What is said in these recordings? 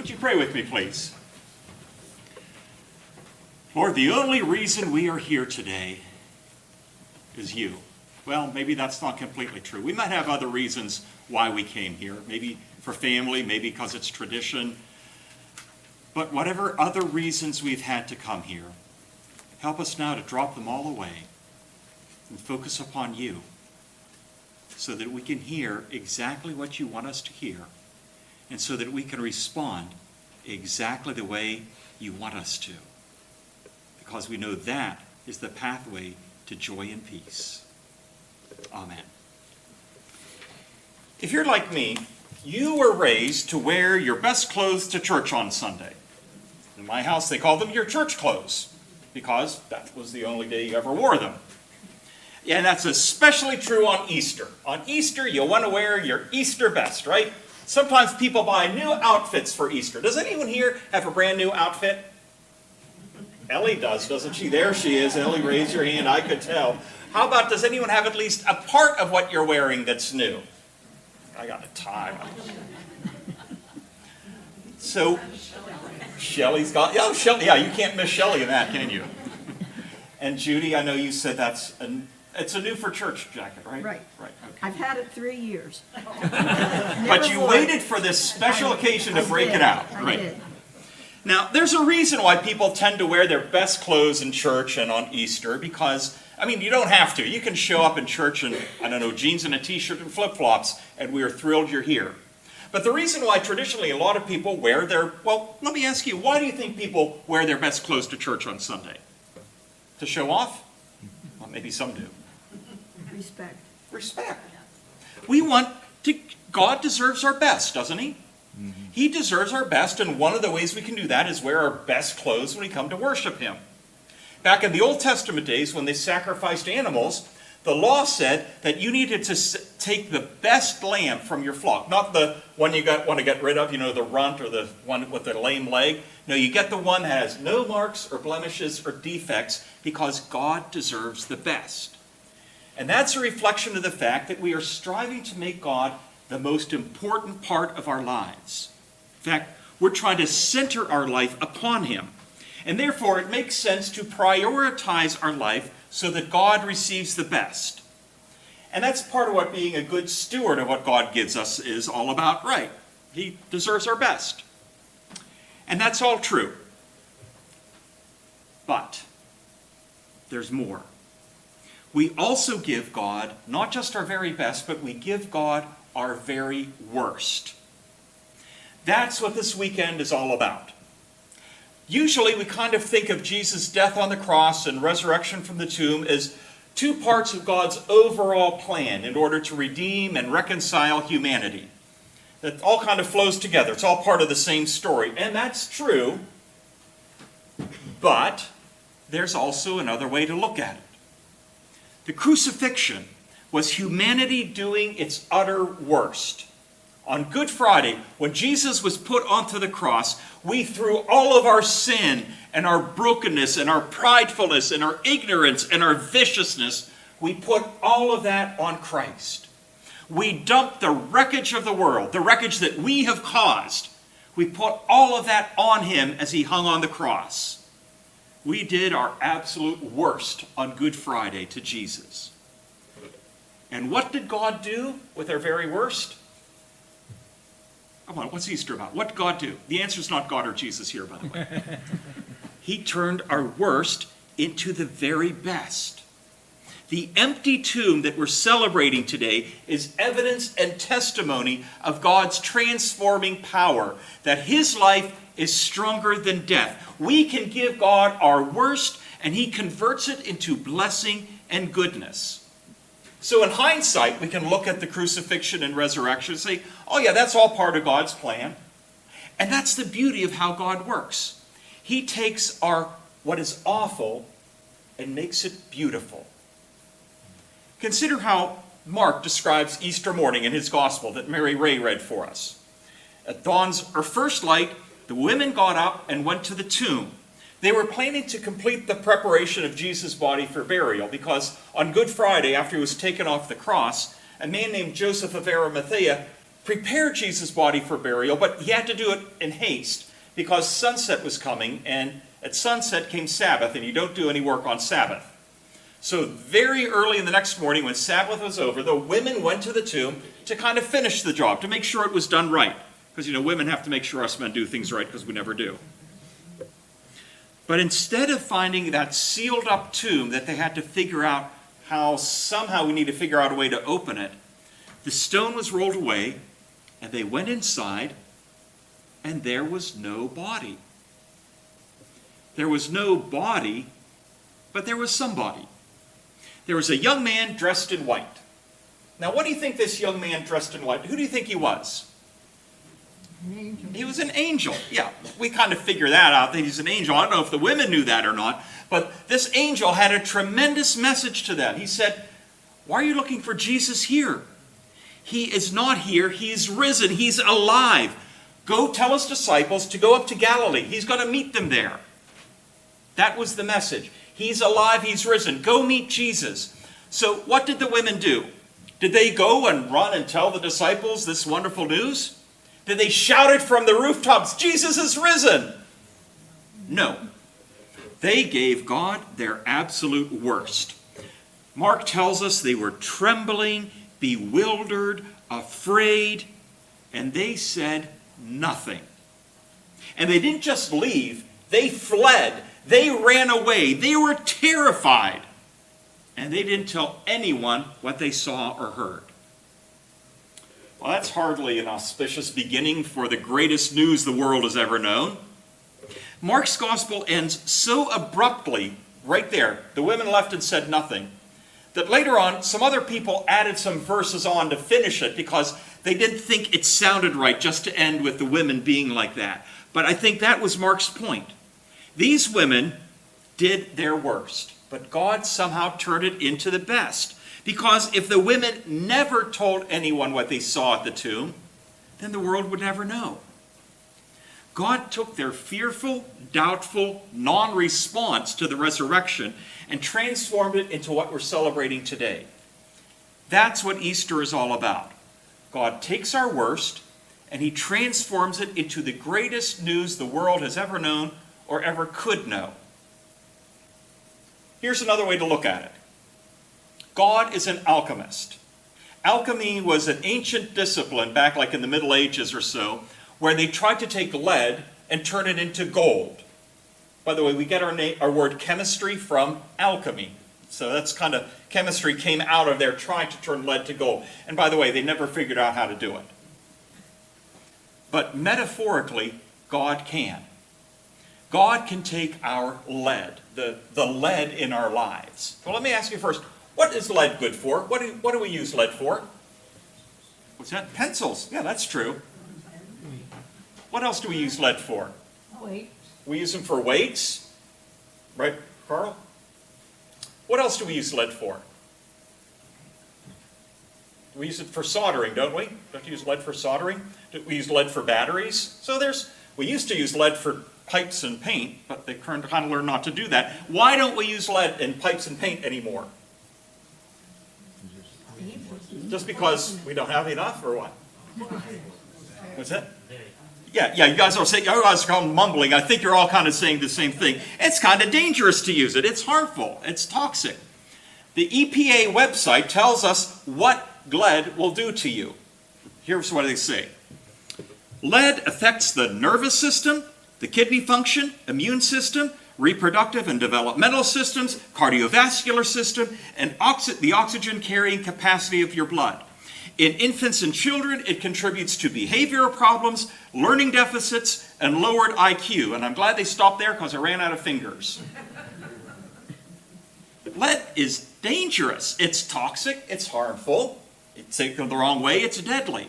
Would you pray with me, please? Lord, the only reason we are here today is you. Well, maybe that's not completely true. We might have other reasons why we came here. Maybe for family, maybe because it's tradition. But whatever other reasons we've had to come here, help us now to drop them all away and focus upon you so that we can hear exactly what you want us to hear and so that we can respond exactly the way you want us to. Because we know that is the pathway to joy and peace. Amen. If you're like me, you were raised to wear your best clothes to church on Sunday. In my house, they call them your church clothes because that was the only day you ever wore them. And that's especially true on Easter. On Easter, you want to wear your Easter best, right? Sometimes people buy new outfits for Easter. Does anyone here have a brand new outfit? Ellie does, doesn't she? There she is. Ellie, raise your hand. I could tell. How about, does anyone have at least a part of what you're wearing that's new? I got a tie. So, Shelley's got, yeah, Shelley, yeah, you can't miss Shelley in that, can you? And Judy, I know you said it's a new for church jacket, right? Right. Right. Okay. I've had it 3 years. But you waited for this special occasion to break it out, I right? did. Now, there's a reason why people tend to wear their best clothes in church and on Easter because, I mean, you don't have to. You can show up in church in, I don't know, jeans and a t-shirt and flip-flops, and we are thrilled you're here. But the reason why traditionally a lot of people wear their, well, let me ask you, why do you think people wear their best clothes to church on Sunday? To show off? Well, maybe some do. Respect. Respect. We want to, God deserves our best, doesn't he? He deserves our best, and one of the ways we can do that is wear our best clothes when we come to worship him. Back in the Old Testament days, when they sacrificed animals, the law said that you needed to take the best lamb from your flock. Not the one you want to get rid of, you know, the runt or the one with the lame leg. No, you get the one that has no marks or blemishes or defects because God deserves the best. And that's a reflection of the fact that we are striving to make God the most important part of our lives. In fact, we're trying to center our life upon him. And therefore, it makes sense to prioritize our life so that God receives the best. And that's part of what being a good steward of what God gives us is all about, right? He deserves our best. And that's all true. But there's more. We also give God not just our very best, but we give God our very worst. That's what this weekend is all about. Usually we kind of think of Jesus' death on the cross and resurrection from the tomb as two parts of God's overall plan in order to redeem and reconcile humanity. That all kind of flows together. It's all part of the same story. And that's true, but there's also another way to look at it. The crucifixion was humanity doing its utter worst. On Good Friday, when Jesus was put onto the cross, we threw all of our sin and our brokenness and our pridefulness and our ignorance and our viciousness, we put all of that on Christ. We dumped the wreckage of the world, the wreckage that we have caused. We put all of that on him as he hung on the cross. We did our absolute worst on Good Friday to Jesus. And what did God do with our very worst? Come on, what's Easter about? What did God do? The answer is not God or Jesus here, by the way. He turned our worst into the very best. The empty tomb that we're celebrating today is evidence and testimony of God's transforming power, that his life is stronger than death. We can give God our worst, and he converts it into blessing and goodness. So in hindsight, we can look at the crucifixion and resurrection and say, oh yeah, that's all part of God's plan. And that's the beauty of how God works. He takes what is awful and makes it beautiful. Consider how Mark describes Easter morning in his gospel that Mary Ray read for us. At dawn's first light, the women got up and went to the tomb. They were planning to complete the preparation of Jesus' body for burial because on Good Friday, after he was taken off the cross, a man named Joseph of Arimathea prepare Jesus' body for burial, but he had to do it in haste because sunset was coming, and at sunset came Sabbath, and you don't do any work on Sabbath. So very early in the next morning, when Sabbath was over, the women went to the tomb to kind of finish the job, to make sure it was done right. Because, women have to make sure us men do things right, because we never do. But instead of finding that sealed up tomb that they had to figure out how somehow we need to figure out a way to open it, the stone was rolled away, and they went inside, and there was no body. There was no body, but there was somebody. There was a young man dressed in white. Now, what do you think this young man dressed in white, who do you think he was? An angel. He was an angel. Yeah, we kind of figure that out, that he's an angel. I don't know if the women knew that or not, but this angel had a tremendous message to them. He said, "Why are you looking for Jesus here? He is not here. He's risen. He's alive. Go tell his disciples to go up to Galilee. He's going to meet them there." That was the message. He's alive. He's risen. Go meet Jesus. So what did the women do? Did they go and run and tell the disciples this wonderful news? Did they shout it from the rooftops, "Jesus is risen"? No. They gave God their absolute worst. Mark tells us they were trembling, bewildered, afraid, and they said nothing. And they didn't just leave, they fled. They ran away. They were terrified. And they didn't tell anyone what they saw or heard. Well, that's hardly an auspicious beginning for the greatest news the world has ever known. Mark's gospel ends so abruptly, right there. The women left and said nothing. That later on, some other people added some verses on to finish it because they didn't think it sounded right just to end with the women being like that. But I think that was Mark's point. These women did their worst, but God somehow turned it into the best. Because if the women never told anyone what they saw at the tomb, then the world would never know. God took their fearful, doubtful, non-response to the resurrection and transformed it into what we're celebrating today. That's what Easter is all about. God takes our worst and he transforms it into the greatest news the world has ever known or ever could know. Here's another way to look at it. God is an alchemist. Alchemy was an ancient discipline back like in the Middle Ages or so, where they tried to take lead and turn it into gold. By the way, we get our word chemistry from alchemy. So that's kind of, chemistry came out of there trying to turn lead to gold. And by the way, they never figured out how to do it. But metaphorically, God can. God can take our lead, the lead in our lives. Well, let me ask you first, what is lead good for? What do we use lead for? What's that? Pencils. Yeah, that's true. What else do we use lead for? Wait. We use them for weights. Right, Carl? What else do we use lead for? We use it for soldering, don't we? Don't you use lead for soldering? We use lead for batteries. So we used to use lead for pipes and paint, but they kind of learned not to do that. Why don't we use lead in pipes and paint anymore? Just because we don't have enough, or what? What's that? Yeah, you guys are saying, you guys are kind of mumbling. I think you're all kind of saying the same thing. It's kind of dangerous to use it. It's harmful. It's toxic. The EPA website tells us what lead will do to you. Here's what they say. Lead affects the nervous system, the kidney function, immune system, reproductive and developmental systems, cardiovascular system, and the oxygen-carrying capacity of your blood. In infants and children, it contributes to behavioral problems, learning deficits, and lowered IQ. And I'm glad they stopped there because I ran out of fingers. Lead is dangerous. It's toxic. It's harmful. It's taken the wrong way. It's deadly.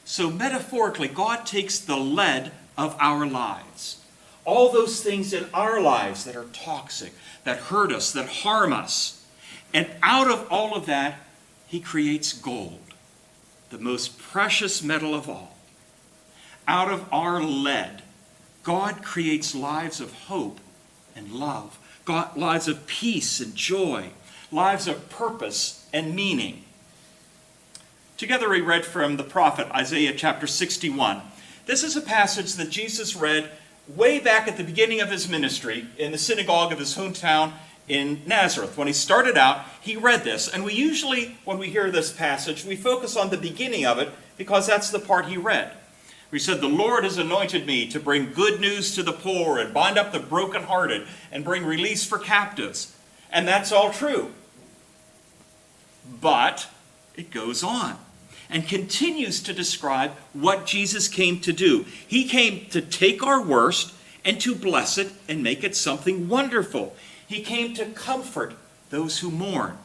So metaphorically, God takes the lead of our lives. All those things in our lives that are toxic, that hurt us, that harm us. And out of all of that, he creates gold, the most precious metal of all. Out of our lead, God creates lives of hope and love, lives of peace and joy, lives of purpose and meaning. Together we read from the prophet Isaiah chapter 61. This is a passage that Jesus read way back at the beginning of his ministry in the synagogue of his hometown in Nazareth. When he started out, he read this. And we usually, when we hear this passage, we focus on the beginning of it because that's the part he read. He said, "The Lord has anointed me to bring good news to the poor and bind up the brokenhearted and bring release for captives." And that's all true. But it goes on and continues to describe what Jesus came to do. He came to take our worst and to bless it and make it something wonderful. He came to comfort those who mourn.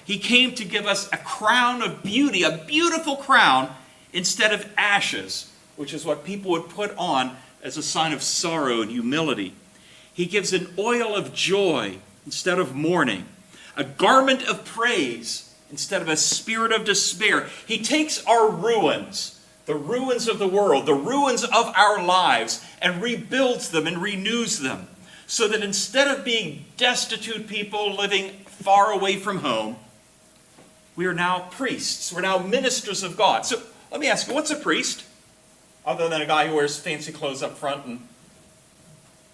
He came to give us a crown of beauty, a beautiful crown, instead of ashes, which is what people would put on as a sign of sorrow and humility. He gives an oil of joy instead of mourning, a garment of praise instead of a spirit of despair. He takes our ruins, the ruins of the world, the ruins of our lives, and rebuilds them and renews them, so that instead of being destitute people living far away from home, we are now priests. We're now ministers of God. So let me ask you, what's a priest? Other than a guy who wears fancy clothes up front,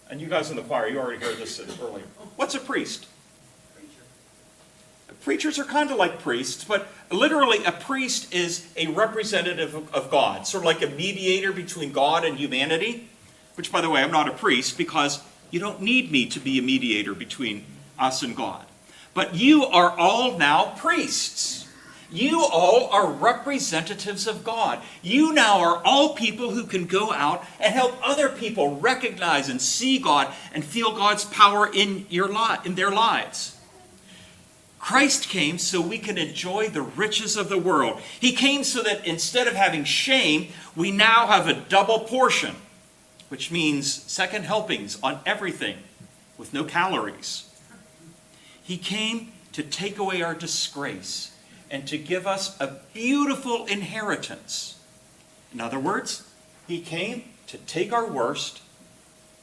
and you guys in the choir, you already heard this earlier. What's a priest? Preachers are kind of like priests, but literally a priest is a representative of God, sort of like a mediator between God and humanity, which, by the way, I'm not a priest because you don't need me to be a mediator between us and God. But you are all now priests. You all are representatives of God. You now are all people who can go out and help other people recognize and see God and feel God's power in their lives. Christ came so we can enjoy the riches of the world. He came so that instead of having shame, we now have a double portion, which means second helpings on everything with no calories. He came to take away our disgrace and to give us a beautiful inheritance. In other words, he came to take our worst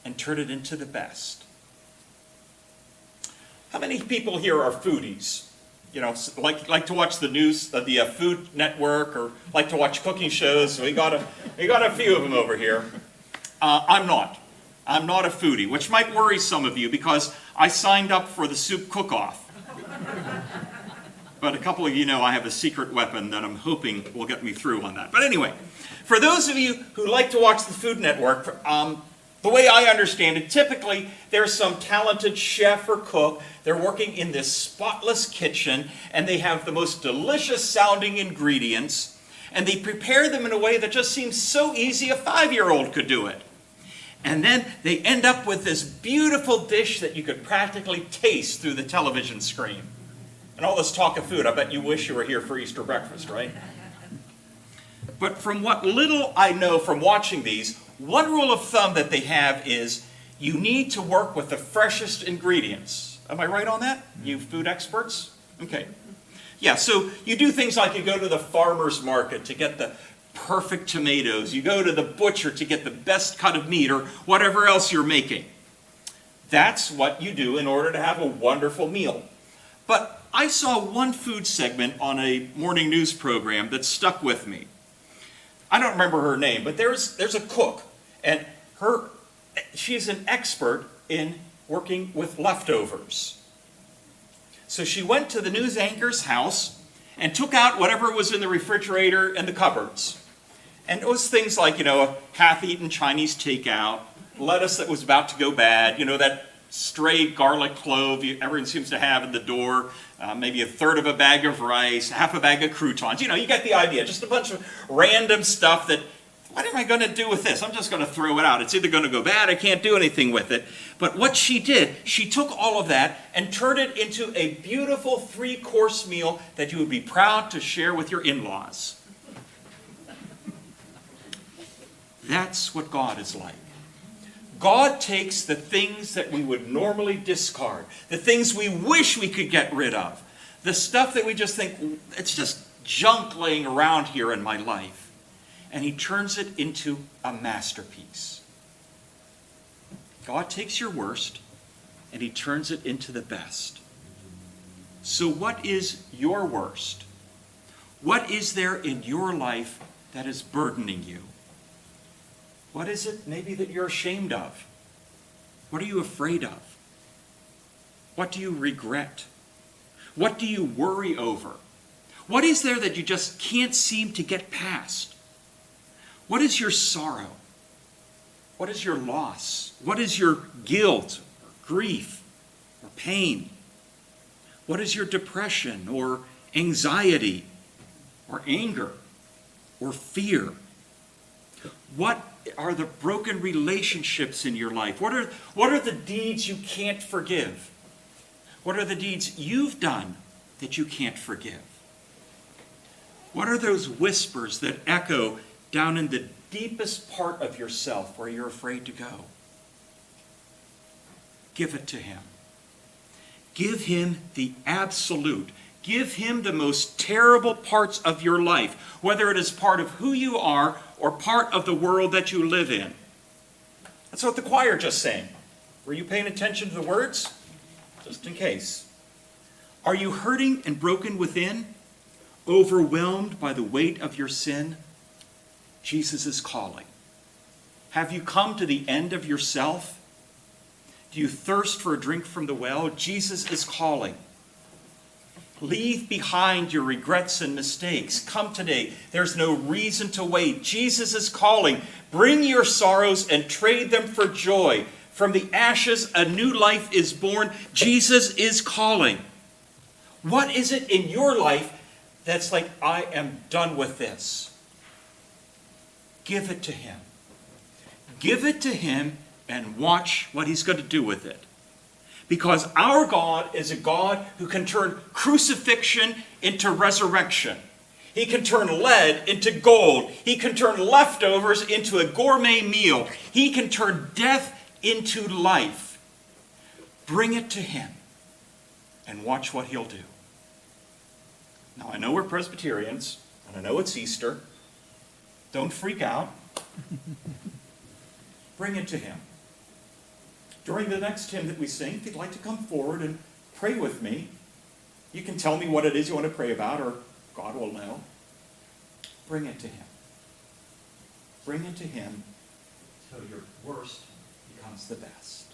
and turn it into the best. How many people here are foodies? You know, like to watch the news, the Food Network, or like to watch cooking shows? We got a few of them over here. I'm not. I'm not a foodie, which might worry some of you because I signed up for the soup cook-off. But a couple of you know I have a secret weapon that I'm hoping will get me through on that. But anyway, for those of you who like to watch the Food Network, the way I understand it, typically there's some talented chef or cook. They're working in this spotless kitchen, and they have the most delicious sounding ingredients, and they prepare them in a way that just seems so easy a 5-year-old could do it. And then they end up with this beautiful dish that you could practically taste through the television screen. And all this talk of food, I bet you wish you were here for Easter breakfast, right? But from what little I know from watching these, one rule of thumb that they have is you need to work with the freshest ingredients. Am I right on that, you food experts? Okay. Yeah, so you do things like you go to the farmer's market to get the perfect tomatoes. You go to the butcher to get the best cut of meat or whatever else you're making. That's what you do in order to have a wonderful meal. But I saw one food segment on a morning news program that stuck with me. I don't remember her name, but there's a cook, and she's an expert in working with leftovers. So she went to the news anchor's house and took out whatever was in the refrigerator and the cupboards. And it was things like, a half-eaten Chinese takeout, lettuce that was about to go bad, that stray garlic clove everyone seems to have in the door, maybe a third of a bag of rice, half a bag of croutons. You get the idea. Just a bunch of random stuff that, what am I going to do with this? I'm just going to throw it out. It's either going to go bad, I can't do anything with it. But what she did, she took all of that and turned it into a beautiful 3-course meal that you would be proud to share with your in-laws. That's what God is like. God takes the things that we would normally discard, the things we wish we could get rid of, the stuff that we just think, it's just junk laying around here in my life, and he turns it into a masterpiece. God takes your worst, and he turns it into the best. So what is your worst? What is there in your life that is burdening you? What is it maybe that you're ashamed of? What are you afraid of? What do you regret? What do you worry over? What is there that you just can't seem to get past? What is your sorrow? What is your loss? What is your guilt, or grief, or pain? What is your depression, or anxiety, or anger, or fear? What are the broken relationships in your life? What are the deeds you can't forgive? What are the deeds you've done that you can't forgive? What are those whispers that echo down in the deepest part of yourself where you're afraid to go? Give it to him. Give him the absolute. Give him the most terrible parts of your life, whether it is part of who you are or part of the world that you live in. That's what the choir just sang. Were you paying attention to the words? Just in case. Are you hurting and broken within? Overwhelmed by the weight of your sin? Jesus is calling. Have you come to the end of yourself? Do you thirst for a drink from the well? Jesus is calling. Leave behind your regrets and mistakes. Come today. There's no reason to wait. Jesus is calling. Bring your sorrows and trade them for joy. From the ashes, a new life is born. Jesus is calling. What is it in your life that's like, I am done with this? Give it to him. Give it to him and watch what he's going to do with it. Because our God is a God who can turn crucifixion into resurrection. He can turn lead into gold. He can turn leftovers into a gourmet meal. He can turn death into life. Bring it to him and watch what he'll do. Now, I know we're Presbyterians, and I know it's Easter. Don't freak out. Bring it to him. During the next hymn that we sing, if you'd like to come forward and pray with me, you can tell me what it is you want to pray about, or God will know. Bring it to him. Bring it to him till your worst becomes the best.